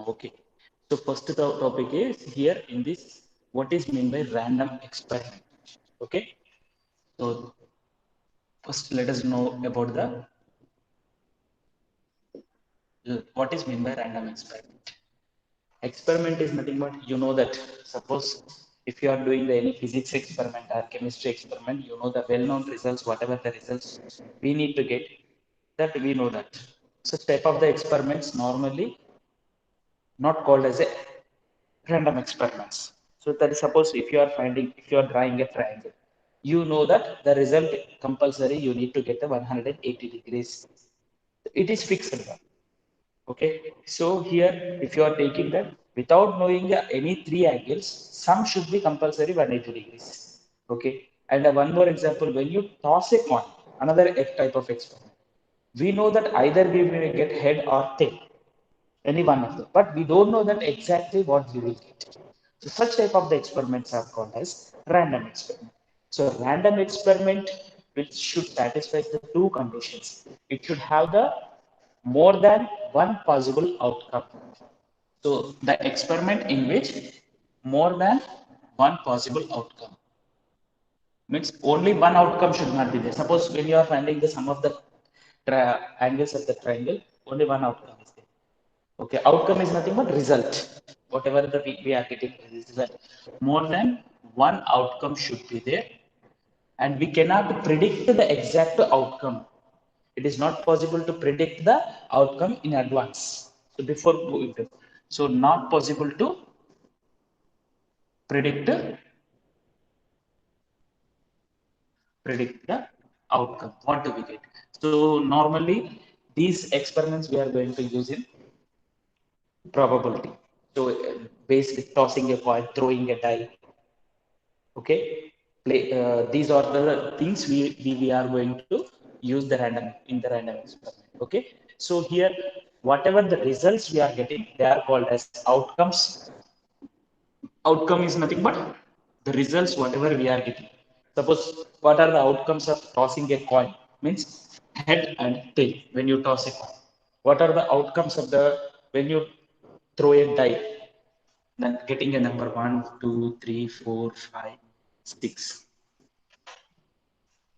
Okay. So first topic is here in this, what is mean by random experiment? Okay. So first let us know about the what is mean by random experiment. Experiment is nothing but, you know that suppose if you are doing the any physics experiment or chemistry experiment, you know the well-known results, whatever the results we need to get, that we know that. So type of the experiments normally not called as a random experiments. So that is, suppose if you are finding, if you are drawing a triangle, you know that the result compulsory you need to get the 180 degrees. It is fixed one. Okay. So here, if you are taking that without knowing any three angles, some should be compulsory 180 degrees. Okay. And one more example, when you toss a coin, another type of experiment, we know that either we will get head or tail, any one of them, but we don't know that exactly what we will get. So such type of the experiments are called as random experiment. So random experiment which should satisfy the two conditions. It should have the more than one possible outcome. So the experiment in which more than one possible outcome means only one outcome should not be there. Suppose when you are finding the sum of the angles of the triangle, only one outcome is there. Okay, outcome is nothing but result. Whatever we are getting result, more than one outcome should be there, and we cannot predict the exact outcome. It is not possible to predict the outcome in advance. So before moving to, so not possible to predict the outcome. What do we get? So normally these experiments we are going to use in probability. So basically tossing a coin, throwing a die. Okay, these are the things we are going to use the random in the random experiment. Okay, so here whatever the results we are getting, they are called as outcomes. Outcome is nothing but the results whatever we are getting. Suppose what are the outcomes of tossing a coin means head and tail when you toss a coin. What are the outcomes of the when you throw a die, then getting a number 1, 2, 3, 4, 5, 6.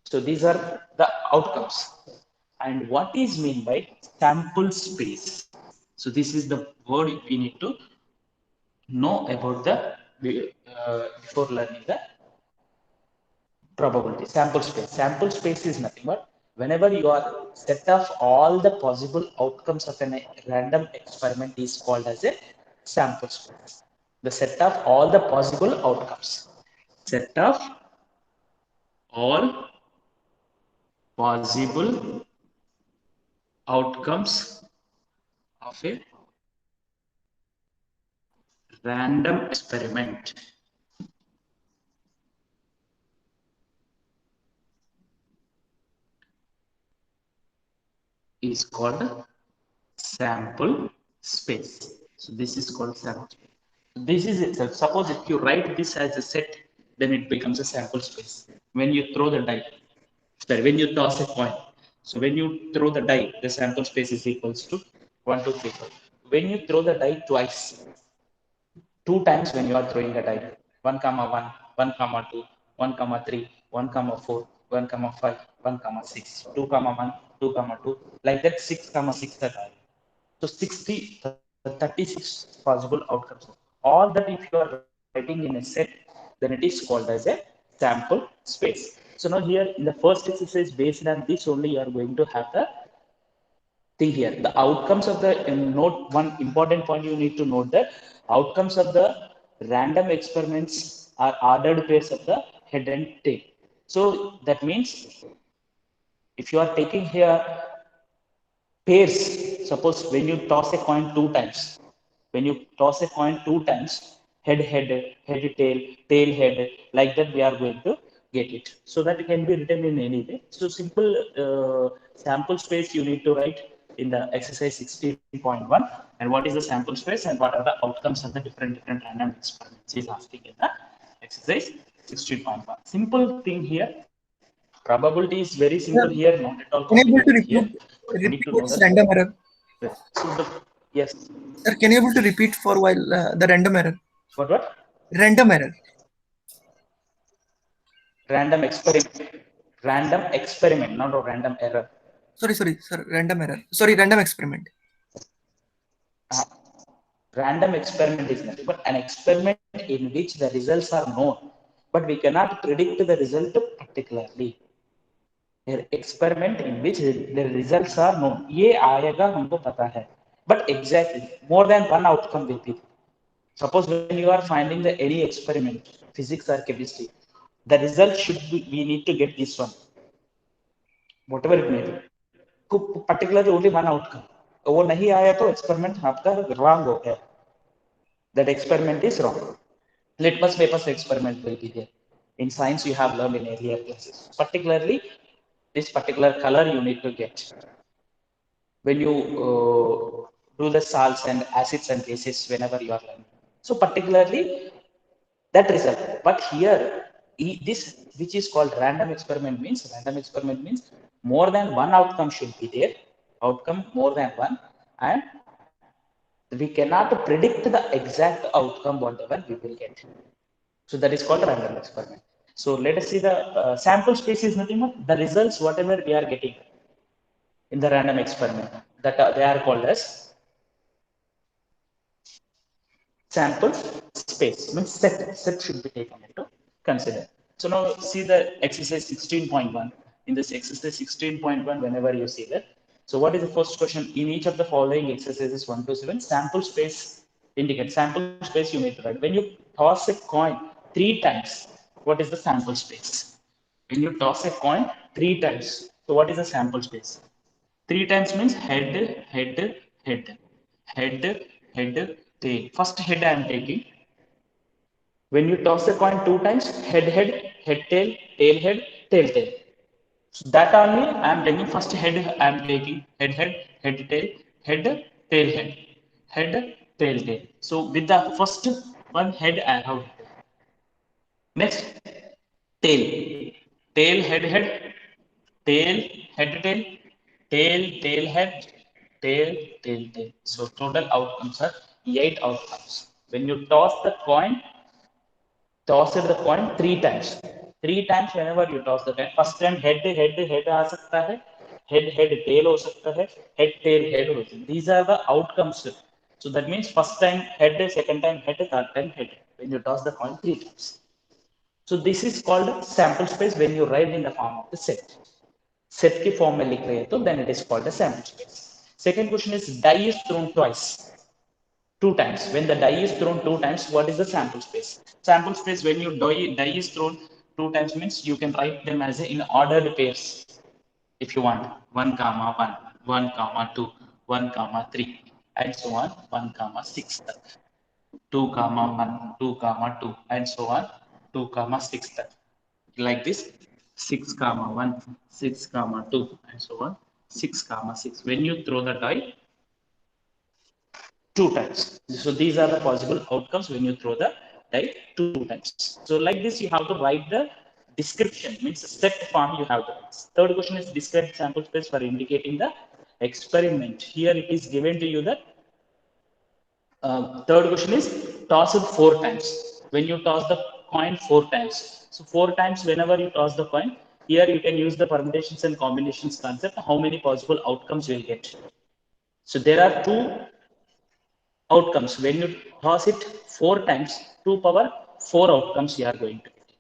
So these are the outcomes. And what is mean by sample space? So this is the word we need to know about the before learning the probability. Sample space. Sample space is nothing but whenever you are set of all the possible outcomes of a random experiment is called as a sample space. The set of all the possible outcomes. Set of all possible outcomes of a random experiment is called sample space. So this is called sample space. This is itself. Suppose if you write this as a set, then it becomes a sample space. When you throw the die, sorry, when you toss a coin. So when you throw the die, the sample space is equals to 1, 2, 3, 4. When you throw the die twice, two times when you are throwing a die, 1 comma 1, 1 comma 2, 1 comma 3, 1 comma 4, 1 comma 5, 1 comma 6, 2 comma 1, 2 comma 2, like that 6 comma 6 that are. So 60, 36 possible outcomes. All that if you are writing in a set, then it is called as a sample space. So now here in the first exercise, based on this only you are going to have the thing here. The outcomes of the note, one important point you need to note that outcomes of the random experiments are ordered pairs of the head and tail. So that means if you are taking here pairs, suppose when you toss a coin two times, when you toss a coin two times, head head, head tail, tail head, like that we are going to get it. So that it can be written in any way. So simple sample space you need to write in the exercise 16.1, and what is the sample space and what are the outcomes of the different random experiments is asking in the exercise 16.1. Simple thing here. Probability is very simple Yeah, here, not at all unable to complicated here, but we need repeat to know what's that. random error. So the Yes. Sir, can you able to repeat for while the random error? What? Random error. Random experiment. Random experiment, not a random error. Sorry, sir. Random error. Sorry, random experiment. Uh, Random experiment is nothing but an experiment in which the results are known, but we cannot predict the result particularly. An experiment in which the results are known. ये आएगा हमको पता है, but exactly more than one outcome will be. Suppose when you are finding the any experiment, physics or chemistry, the result should be we need to get this one, whatever it may be. Particularly only one outcome. वो नहीं आया तो experiment आपका wrong हो गया. That experiment is wrong. Litmus papers experiment will be there. In science, you have learned in earlier classes. Particularly, this particular color you need to get. When you do the salts and acids and bases whenever you are learning. So particularly that result. But here, this which is called random experiment means more than one outcome should be there. Outcome more than one, and we cannot predict the exact outcome whatever we will get. So that is called random experiment. So let us see the sample space is nothing but the results whatever we are getting in the random experiment, that they are called as sample space, means set should be taken into consider. So now see the exercise 16.1. In this exercise 16.1, whenever you see that, so what is the first question in each of the following exercises 1 to 7? Sample space indicate sample space you need to write. When you toss a coin three times, what is the sample space? When you toss a coin three times, so what is the sample space? Three times means head, head, head, head, head, tail. First head I am taking. When you toss a coin two times, head, head, head, tail, tail. So that only I am taking first head. I am taking head, head, tail, head, tail, tail. So with the first one head I have. Next tail, tail, tail, tail, tail, tail, tail. So total outcomes are 8 outcomes. When you toss the coin three times. Three times whenever you toss the coin. First time head आ सकता है, head tail हो सकता है, head हो सकता है. These are the outcomes. So that means first time head, second time head, third time head. When you toss the coin three times. So this is called sample space when you write in the form of the set. Set की form में लिख रहे हैं तो then it is called a sample space. Second question is die is thrown twice, two times. When the die is thrown two times, what is the sample space? Sample space when you die is thrown two times means you can write them as in ordered pairs if you want. One comma one, one comma two, one comma three, and so on. One comma six. 2 comma 1, 2 comma 2, and so on, 2 comma 6. Like this, 6 comma 1, 6 comma 2, and so on, 6 comma 6. When you throw the die two times. So these are the possible outcomes when you throw the die two times. So like this, you have to write the description, means set form you have to write. Third question is describe sample space for indicating the experiment. Here it is given to you that third question is toss it four times. When you toss the coin four times, so four times whenever you toss the coin, here you can use the permutations and combinations concept. How many possible outcomes you will get? So there are two outcomes. When you toss it four times, 2 power four outcomes you are going to get.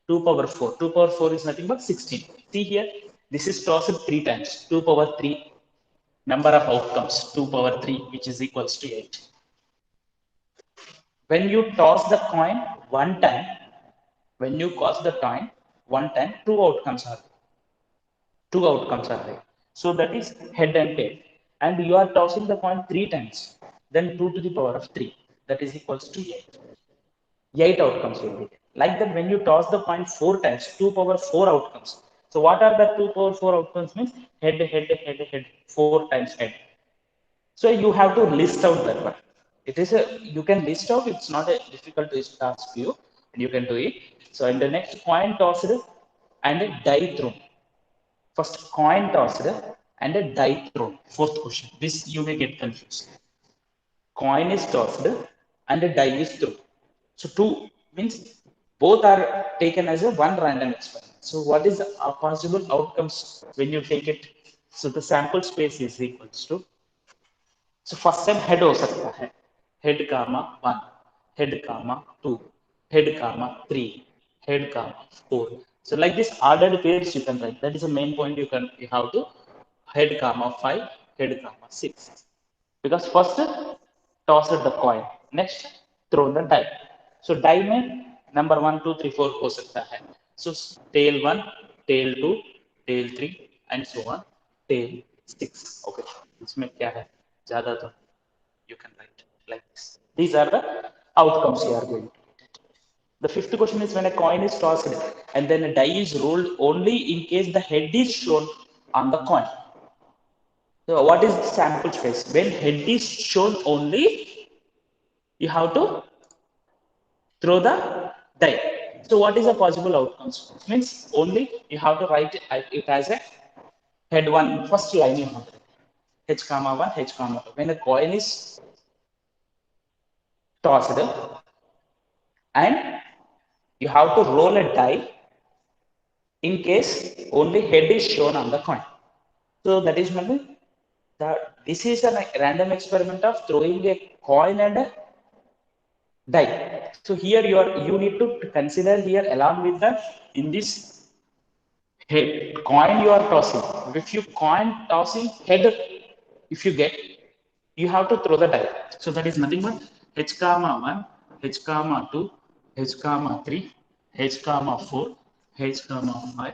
2 power 4. 2 power 4 is nothing but 16. See here, this is tossed three times. 2 power 3 number of outcomes. 2 power 3 which is equals to 8. When you toss the coin one time, when you toss the coin one time, two outcomes are there. So that is head and tail. And you are tossing the coin three times, then 2 to the power of 3. That is equals to 8. 8 outcomes will be there. Like that, when you toss the coin four times, 2 power 4 outcomes. So what are the 2 power 4 outcomes means? Head, 4 times head. So you have to list out that one. It is you can list out. It's not a difficult task for you, and you can do it. So in the next coin tossed and a die thrown. First coin tossed and a die thrown. Fourth question. This you may get confused. coin is tossed and a die is thrown. So two means both are taken as a one random experiment. So what is the possible outcomes when you take it? So the sample space is equals to, so first time head हो सकता है, head comma 1, head comma 2, head comma 3, head comma 4. So like this ordered pairs you can write. That is the main point. You have to head comma 5, head comma 6. Because first toss the coin, next throw the die. So die में number 1 2 3 4 हो सकता है. So tail 1, tail 2, tail 3 and so on, tail 6. Okay, इसमें क्या है ज़्यादा तो you can write like this. These are the outcomes you are going to get. The fifth question is when a coin is tossed and then a die is rolled only in case the head is shown on the coin. So what is the sample space? When head is shown only, you have to throw the die. So what is the possible outcomes? Means only you have to write it as a head one, first line you have to h comma 1, h comma 2. When the coin is tossed and you have to roll a die in case only head is shown on the coin. So that is meant that this is a random experiment of throwing a coin and a die. So here you need to consider here along with the in this head coin you are tossing. If you coin tossing head, if you get, you have to throw the die. So that is nothing but h comma 1, h comma 2, h comma 3, h comma 4, h comma 5,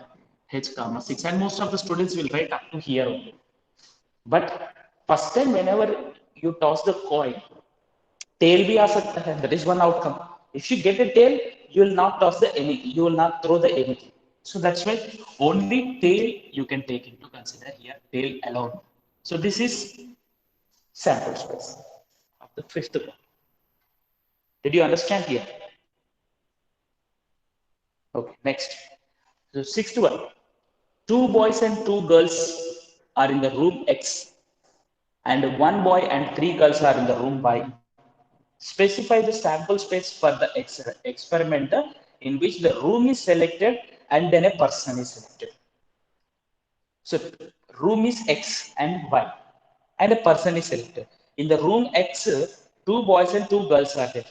h comma 6, and most of the students will write up to here only. But first time whenever you toss the coin, tail भी आ सकता है. That is one outcome. If you get a tail, you will not toss the anything. You will not throw the anything. So that's why only tail you can take into consider here. Tail alone. So this is sample space of the fifth one. Did you understand here? Okay. Next. So sixth one. Two boys and two girls are in the room X, and one boy and three girls are in the room Y. Specify the sample space for the experiment in which the room is selected and then a person is selected. So room is X and Y and a person is selected. In the room X, two boys and two girls are there.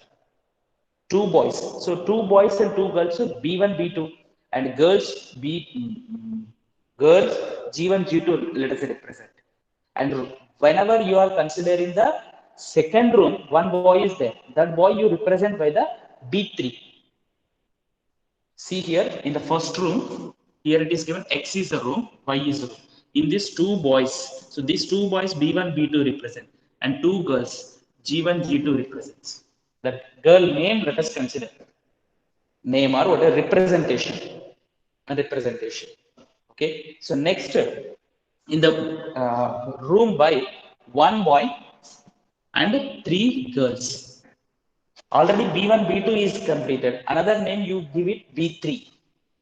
Two boys. So two boys and two girls, so B1, B2, and girls G1, G2, let us represent. And whenever you are considering the second room, one boy is there. That boy you represent by the B3. See here in the first room, here it is given X is the room, Y is the room. In these two boys, so these two boys B1, B2 represent, and two girls G1, G2 represents. That girl name let us consider name or what a representation. A representation. Okay. So next in the room by one boy and three girls. Already B1, B2 is completed. Another name you give it B3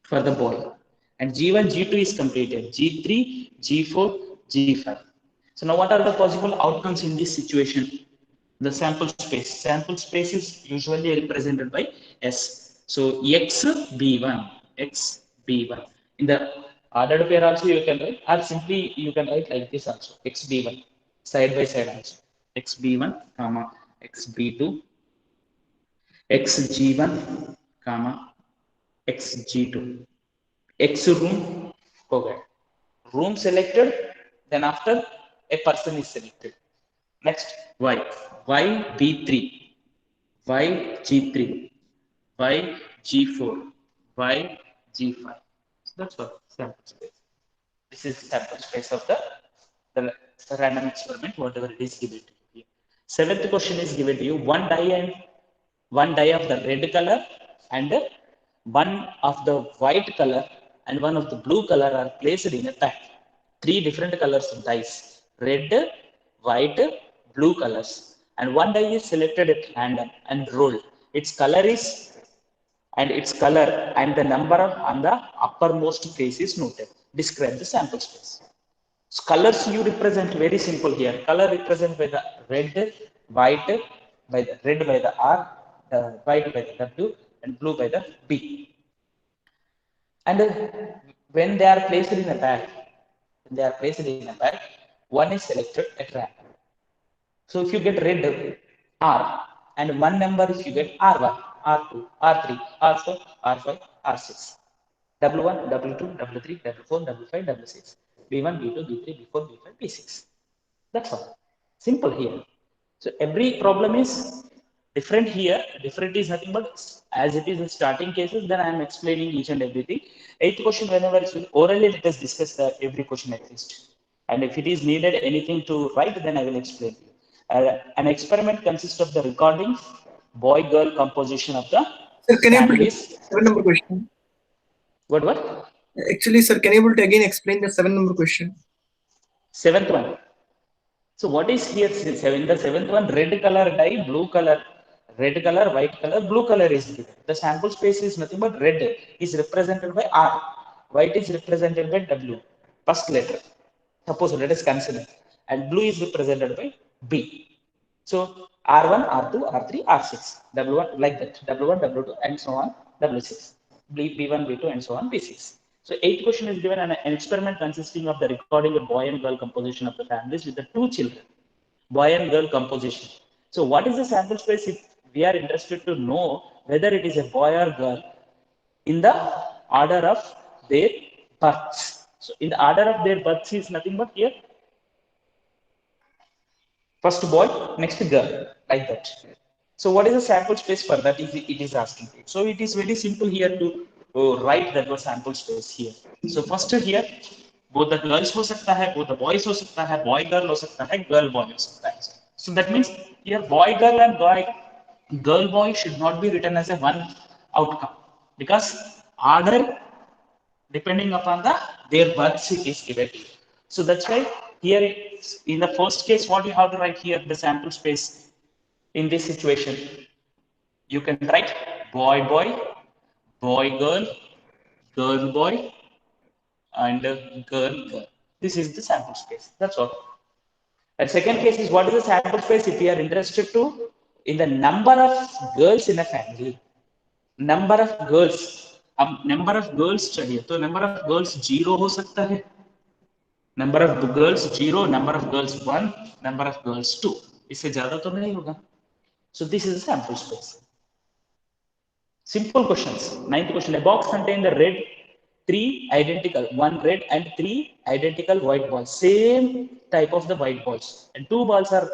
for the boy. And G1, G2 is completed. G3, G4, G5. So now what are the possible outcomes in this situation? The sample space. Sample space is usually represented by S. So X B1, X B1. In the ordered pair also you can write, or simply you can write like this also, X B1, side by side also. X B1, comma, X B2, xg1 comma xg2. X room, okay, room selected, then after a person is selected. Next y, b3, ygg3, ygg4, ygg5. So that's what sample space. This is sample space of the random experiment, whatever it is given to you. Seventh question is given to you, one die of the red color and one of the white color and one of the blue color are placed in a pack. Three different colors of dice, red, white, blue colors, and one die is selected at random and rolled. Its color is and its color and the number on the uppermost face is noted. Describe the sample space. So colors you represent very simple here. Color represent by the red, white by the red by the R, white by the W, and blue by the B. And when they are placed in a bag, when they are placed in a bag, one is selected at random. So if you get red R, and one number if you get R1, R2, R3, R4, R5, R6. W1, W2, W3, W4, W5, W6. B1, B2, B3, B4, B5, B6. That's all. Simple here. So every problem is different here. Different is nothing but as it is in starting cases, then I am explaining each and everything. Eighth question, whenever it's orally, let us discuss the every question at least. And if it is needed anything to write, then I will explain. An experiment consists of the recording boy-girl composition of the Sir, can you able to families. 7 number question? What? Actually, sir, can you able to again explain the 7 number question? Seventh one. So what is here? In the seventh one, red color dye, blue color, red color, white color, blue color is given. The sample space is nothing but red is represented by R, white is represented by W, first letter. Suppose let us consider, and blue is represented by B. So R1, R2, R3, R6, W1 like that, W1, W2, and so on, W6, B1, B2, and so on, B6. So eighth question is given an experiment consisting of the recording a boy and girl composition of the families with the two children, boy and girl composition. So what is the sample space if we are interested to know whether it is a boy or girl in the order of their births. So in the order of their births is nothing but here first boy, next girl, like that. So what is the sample space for that? It is asking. So it is very simple here to write that sample space here. So first here, both the girls हो सकता है, both the boys हो सकता है, boy girl हो सकता है, girl boy हो सकता है. So that means here boy girl and girl boy should not be written as a one outcome because order depending upon their birth is given to you. So that's why here in the first case, what you have to write here, the sample space in this situation, you can write boy boy, boy girl, girl boy, and girl girl. This is the sample space. That's all. And second case is what is the sample space if you are interested to in the number of girls in a family. Number of girls. अब number of girls चाहिए तो number of girls 0 हो सकता है, number of girls 0, number of girls 1, number of girls 2. इससे ज्यादा तो नहीं होगा. So this is a sample space. Simple questions. Ninth question. A box contains the red, three identical, one red and three identical white balls. Same type of the white balls. And two balls are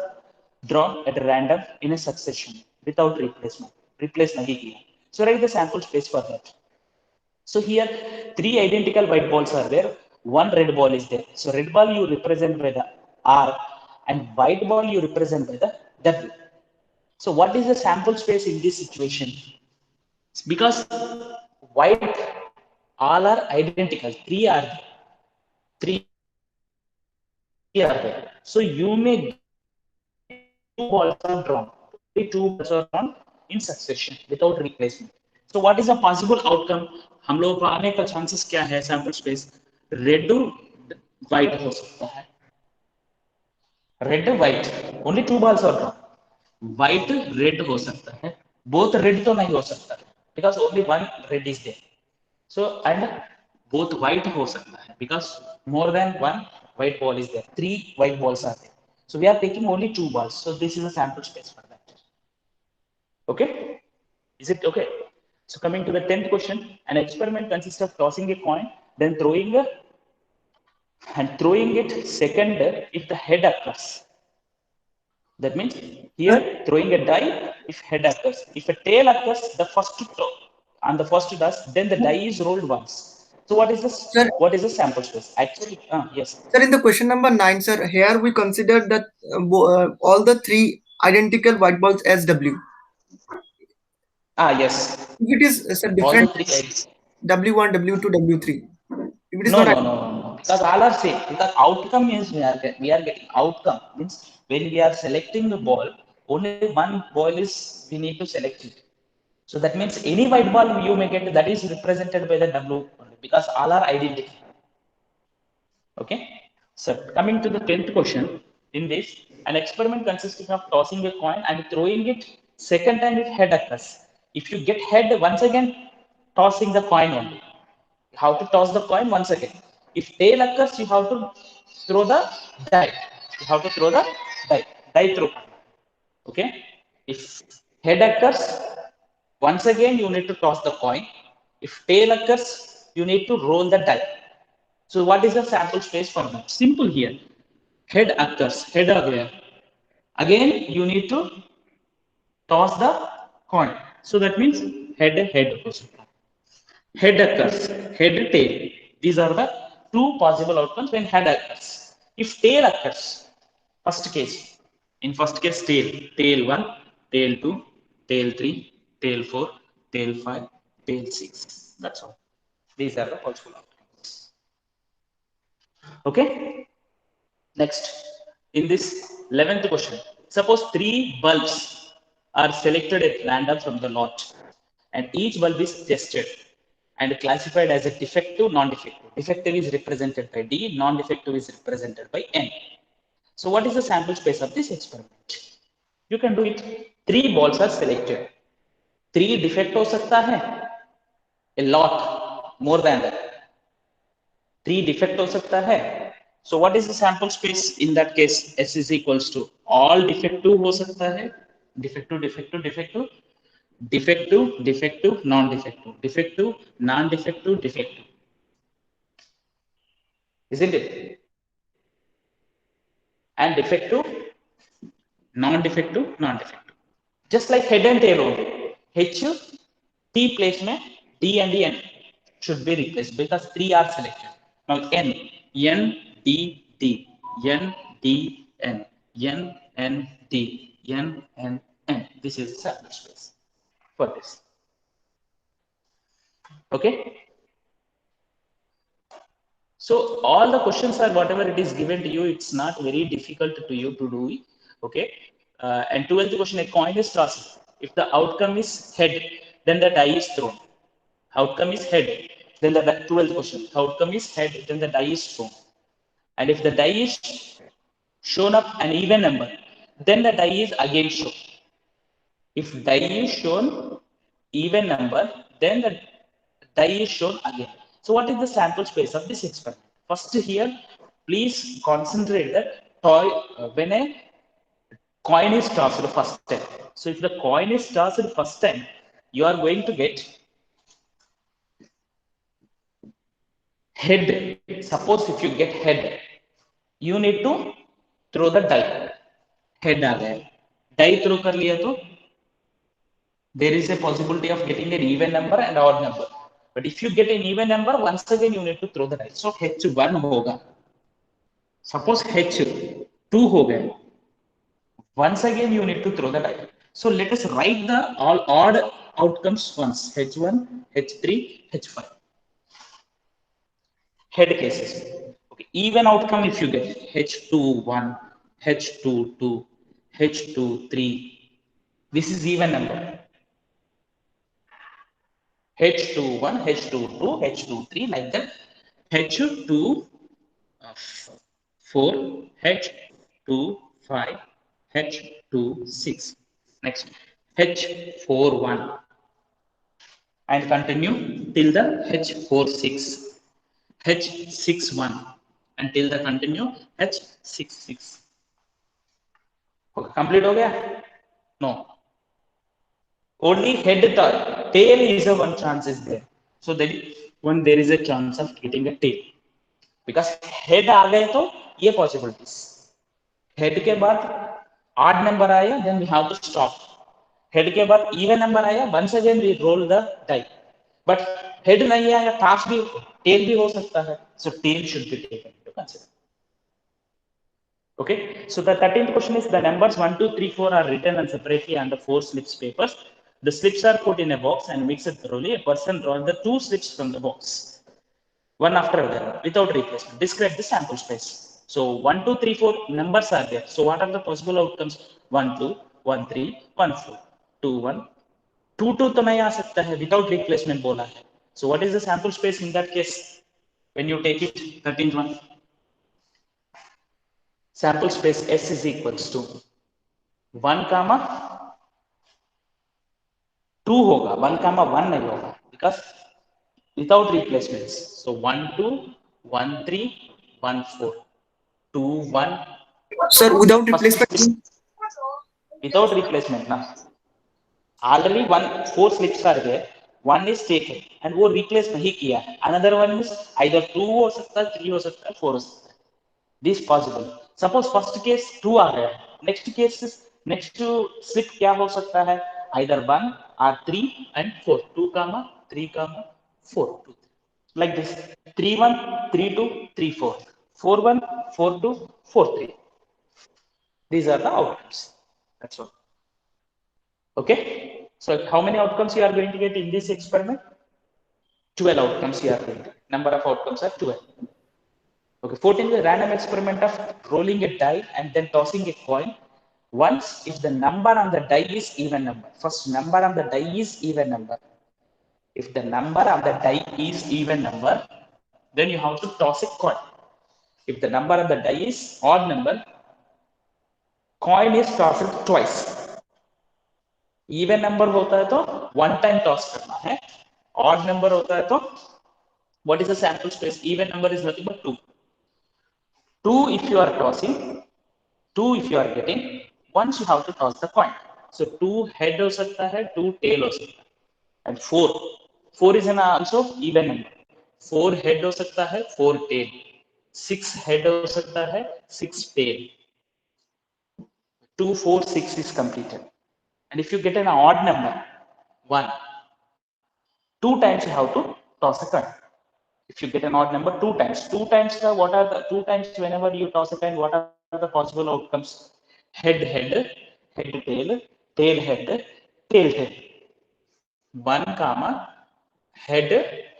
drawn at random in a succession without replacement. Replace nahi kiya. So write the sample space for that. So here three identical white balls are there. One red ball is there. So red ball you represent by the R and white ball you represent by the W. So what is the sample space in this situation? Because white all are identical. Three are there. Three are there. So you may get two balls are drawn. Only two balls are drawn in succession without replacement. So what is the possible outcome? हम लोगों को आने का chances क्या है sample space? Red white हो सकता है. Red white only two balls are drawn. White red हो सकता है. Both red तो नहीं हो सकता because only one red is there. So and both white हो सकता है because more than one white ball is there. Three white balls are there. So we are taking only two balls. So this is a sample space for that. Okay, is it okay? So coming to the 10th question, an experiment consists of tossing a coin, then throwing it second if the head occurs. That means here throwing a die if head occurs. If a tail occurs, the first throw and the first does, then the die is rolled once. So what is this? Sir, What is the sample space? Actually, yes. Sir, in the question number 9, sir, here we consider that all the three identical white balls as W. Yes. If it is sir, All the different three sides. W1, W2, W3. If it is No, not no, no, no, no. Because all are same. Because outcome is we are getting outcome means when we are selecting the ball, only one ball is we need to select it. So that means any white ball you may get that is represented by the W only because all are identical. Okay. So coming to the 10th question in this, An experiment consisting of tossing a coin and throwing it second time if head occurs. If you get head, once again tossing the coin only. You have to toss the coin once again. If tail occurs, you have to throw the die. You have to throw the die throw. Okay. If head occurs, once again you need to toss the coin. If tail occurs, you need to roll the die. So what is the sample space for that? Simple here. Head occurs, head again. Again, you need to toss the coin. So that means head, head. Head occurs, head, tail. These are the two possible outcomes when head occurs. If tail occurs, first case, in first case, tail 1, tail 2, tail 3, tail 4, tail 5, tail 6. That's all. These are the possible outcomes. Okay. Next, in this 11th question, suppose 3 bulbs are selected at random from the lot and each bulb is tested and classified as a defective, non-defective. Defective is represented by D, non-defective is represented by N. So what is the sample space of this experiment? You can do it. 3 balls are selected. 3 defect हो सकता है, a lot, more than that. 3 defect हो सकता है. So what is the sample space in that case? S is equals to all defective हो सकता है, defective, defective, defective, defective, defective, non-defective, defective, non-defective, defective. Isn't it? And defective, non-defective, non-defective. Just like head and tail only. H, T place में D and N should be replaced because 3 are selected. Now N, N, D, D, N, D, N, N, N, D, N, N, N. This is the sample space for this. Okay. So all the questions are whatever it is given to you. It's not very difficult to you to do it. Okay. And 12th question, a coin is tossed. If the outcome is head, then the die is thrown. Outcome is head, then the 12th question. Outcome is head, then the die is thrown. And if the die is shown up an even number, then the die is again shown. If die is shown even number, then the die is shown again. So what is the sample space of this experiment? First here, please concentrate that when a coin is tossed the first time. So if the coin is tossed the first time, you are going to get head. Suppose if you get head, you need to throw the die. Head आ गया, die throw कर लिया तो there is a possibility of getting an even number and odd number. But if you get an even number, once again you need to throw the die. So H1 होगा. Suppose H2 हो गया. Once again you need to throw the die. So let us write the all odd outcomes once. H1, H3, H5. Head cases. Okay. Even outcome if you get H21, H22, H23. This is even number. H21, H22, H23 like that. H24, H25, H26. Next, H41 and continue till the H46, H61 until the continue H66. Okay, complete हो गया? No. Only head tail is a one chance is there. So there is a chance of getting a tail. Because head आ गए तो ये possibilities. Head के बाद odd number आया, then we have to stop. Head के बाद even number आया, once again we roll the die. But head नहीं आया, tail भी हो सकता है. So tail should be taken into consideration. Okay, so the 13th question is the numbers 1, 2, 3, 4 are written and separately on the 4 slips papers. The slips are put in a box and mixed thoroughly. A person draws the 2 slips from the box, one after another, without replacement. Describe the sample space. So 1, 2, 3, 4 numbers are there. So what are the possible outcomes? 1, 2, 1, 3, 1, 4, 2, 1. 2, 2 तो नहीं आ सकता है, without replacement बोला है. So what is the sample space in that case when you take it? 13th one. sample space S is equals to 1 comma 2 होगा, 1 comma 1 नहीं होगा, because without replacements. So 1 2 1 3 1 4 2 1 Sir, without first replacement. without replacement ना, already one 4 slips are there, one is taken and वो replace नहीं किया है, another one is either 2 हो सकता है, 3 हो सकता है, 4 हो सकता है, this possible. Suppose first case 2 आ गया, next case is next slip क्या हो सकता है, either 1 or 3 and 4, 2 comma 3 comma 4, 2 like this, 3 1 3 2 3 4 4 1 4 2 4 3. These are the outcomes. That's all. Okay, so how many outcomes you are going to get in this experiment? 12 outcomes you are going to get. Number of outcomes are 12. Okay, 14 is a random experiment of rolling a die and then tossing a coin. Once, if the number on the die is even number, first number on the die is even number. If the number on the die is even number, then you have to toss a coin. If the number on the die is odd number, coin is tossed twice. Even number होता है तो one time toss करना है. Odd number होता है तो what is the sample space? Even number is nothing but 2. 2 if you are tossing, 2 if you are getting, once you have to toss the coin. So 2 head हो सकता है, 2 tail हो सकता है, and 4 is an also even number. 4 head हो सकता है, 4 tail, 6 head हो सकता है, 6 tail. 2 4 6 is completed. And if you get an odd number 1, 2 times you have to toss a coin. If you get an odd number 2 times what are the 2 times whenever you toss a coin, what are the possible outcomes? Head head, head tail, tail head, tail tail. 1 comma head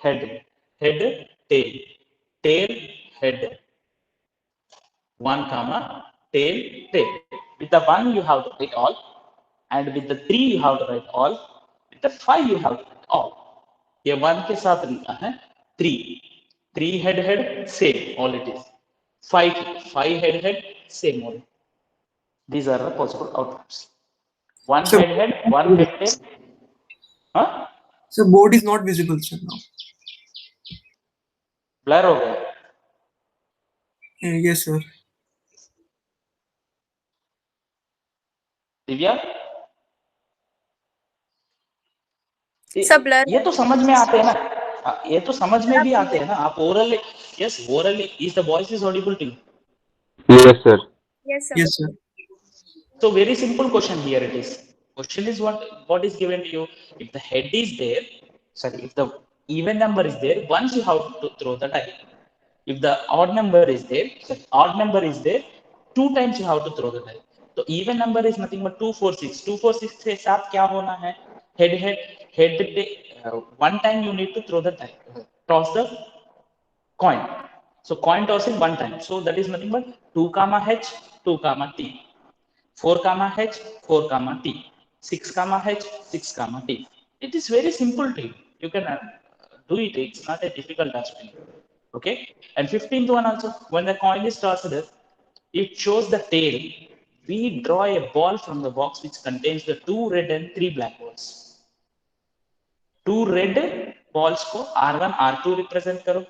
head, head tail, tail head, 1 comma tail tail. With the 1 you have to write all, and with the 3 you have to write all, with the 5 you have to write all. ये 1 के साथ लिखा है 3 head head same all it is, 5 head head same all. These are the possible outcomes. One So, head head, one head tail. Huh? so board is not visible, sir, now. Blur हो गया. Yes, sir. Divya, सब blur ये तो समझ में आते हैं ना, ये तो समझ में भी आते हैं ना. आप oral, yes oral is the voice is audible to you. Yes, sir. Yes sir Yes, sir. So very simple question here it is. Question is what is given to you. If the head is there, sorry, if the even number is there, once you have to throw the die. If the odd number is there, sorry, odd number is there, 2 times you have to throw the die. So even number is nothing but 2 4 6. 2 4 6 के साथ क्या होना है? Head head head. One time you need to throw the die, toss the coin. So coin tossing one time. So that is nothing but 2 comma h, 2 comma t. 4 comma h, 4 comma t, 6 comma h, 6 comma t. It is very simple to you. You can do it. It's not a difficult task to you. Okay. And 15th one also, when the coin is tossed, it shows the tail. We draw a ball from the box which contains the 2 red and 3 black balls. 2 red balls को R1 R2 represent करो,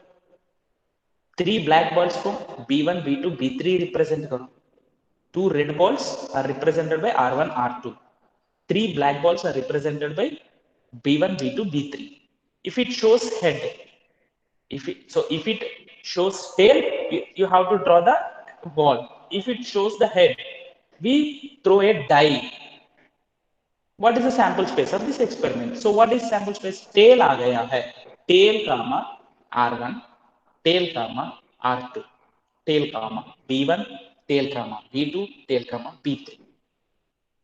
3 black balls को B1 B2 B3 represent करो. 2 red balls are represented by R1 R2, 3 black balls are represented by B1 B2 B3. If it shows head, if it shows tail, you have to draw the ball. If it shows the head, we throw a die. What is the sample space of this experiment? So what is sample space? Tail आ गया है, tail comma R1, tail comma R2, tail comma B1, tail comma B2, tail comma B3.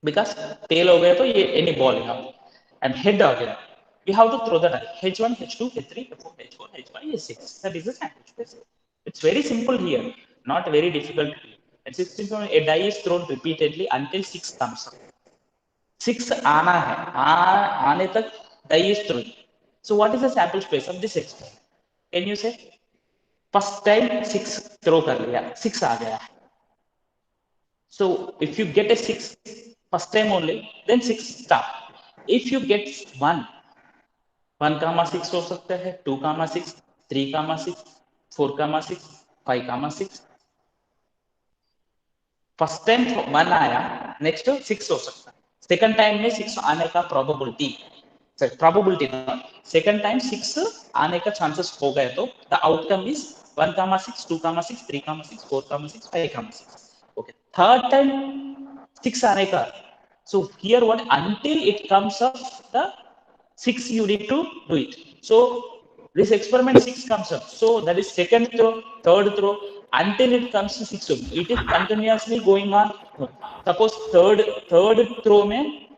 Because tail हो गया तो ये any ball यहाँ, and head आ गया, we have to throw the die. H1, H2, H3, H4, H4, H5, H6. That is the sample space. It's very simple here, not very difficult. It's simple. A die is thrown repeatedly until 6 comes up. 6 आना है, आने तक die is thrown. So what is the sample space of this experiment? Can you say? First time 6 throw कर लिया, 6 आ गया. So if you get a 6 first time only, then 6 stop. If you get 1 comma 6 हो सकता है, 2 comma 6, 3 comma 6, 4 comma 6, 5 comma 6. First time 1 आया, next 6 हो सकता है, सेकंड टाइम में 6 आने का प्रोबेबिलिटी, सेकंड टाइम 6 आने का चांसेस हो गए तो the outcome is 1 comma 6, 2 comma 6, 3 comma 6, 4 comma 6, 5 comma 6. Okay, third time 6 आने का, so here what, until it comes up the 6 you need to do it. So this experiment 6 comes up, so that is second throw, third throw, until it comes to 6. It is continuously going on. Suppose third throw में,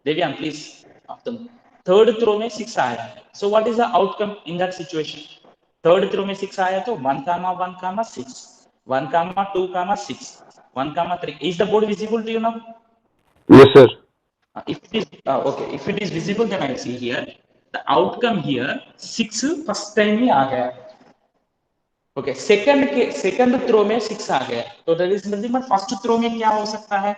Devian please, after third throw में 6 आया, so what is the outcome in that situation? Third throw में 6 आया तो 1 comma 1 comma 6, 1 comma 2 comma 6, 1 comma 3. Is the board visible to you now? Yes, sir. If it is okay, if it is visible, then I see here the outcome here 6 first time ही आ गया. Okay, second throw में 6 आ गया, तो that is nothing but first throw में क्या हो सकता है,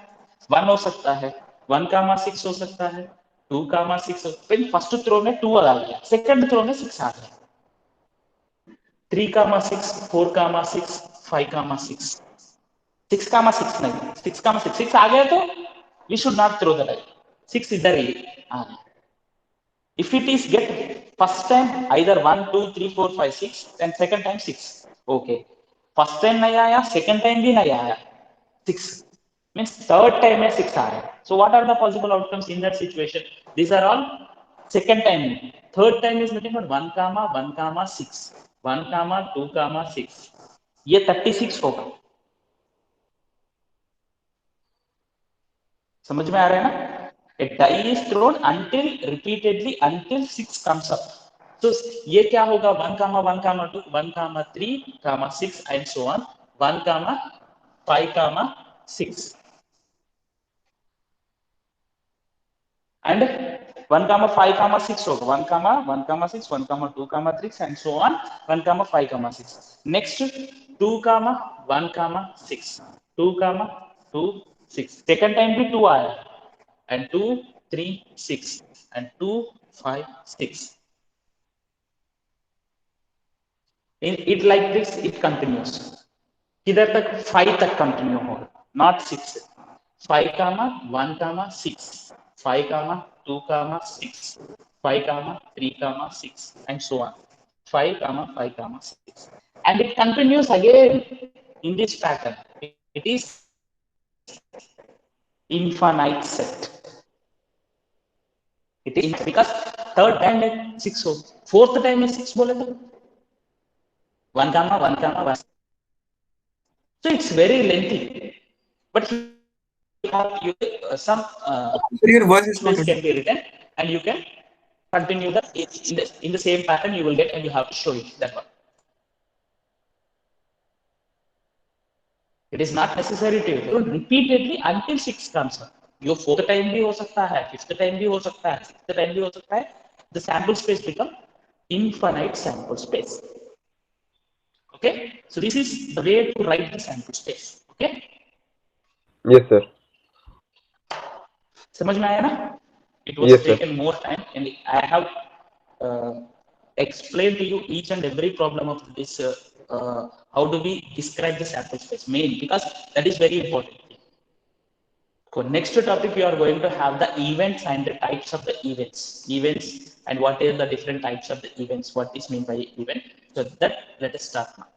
1 हो सकता है, 1 comma 6 हो सकता है, 2 comma 6 हो, फिर फर्स्ट थ्रो में 2 आ गया, सेकंड थ्रो में 6 आ गया, 3 comma 6, 4 comma 6, 5 comma 6, 6 comma 6 नहीं, 6 comma 6, 6 आ गया तो we should not throw the die, 6 इधर ही आ गया. If it is get first time either 1, 2, 3, 4, 5, 6 and second time 6. Okay. First time नहीं आया, second time भी नहीं आया, 6. Means third time में 6 आया. So what are the possible outcomes in that situation? These are all second time. Third time is nothing but 1 comma 1 comma 6, 1 comma 2 comma 6. ये 36 होगा. समझ में आ रहा है ना? A die is thrown until repeatedly until 6 comes up. So ये क्या होगा, 1 comma 1 comma 2, 1 comma 3 comma 6 and so on, 1 comma 5 comma 6 and 1 comma 5 comma 6 होगा, 1 comma 1 comma 6, 1 comma 2 comma 3 and so on, 1 comma 5 comma 6. Next 2 comma 1 comma 6, 2 comma 2 6. Second time भी 2 आया and 2 3 6 and 2 5 6. In it like this it continues, किधर तक, 5 तक continue होगा, not 6. 5 comma 1 comma 6, 5 comma 2 comma 6, 5 comma 3 comma 6 and so on, 5 comma 5 comma 6, and it continues again in this pattern. It is infinite set. It is because third time में 6 हो, fourth time में 6 बोले तो 1 comma 1 comma 1. So it's very lengthy, but you have some Your voice is not can be written and you can continue that in the same pattern you will get, and you have to show it that one. It is not necessary to do repeatedly until 6 comes up. Your fourth time भी हो सकता है, fifth time भी हो सकता है, sixth time भी हो सकता है. The sample space become infinite sample space. Okay, so this is the way to write the sample space. Okay, Yes, sir. समझ में आया ना? It was Yes, sir. taken more time, and I have explained to you each and every problem of this. How do we describe the sample space main, because that is very important. So next topic we are going to have the events and the types of the events and what are the different types of the events, what is meant by event. So that let us start now.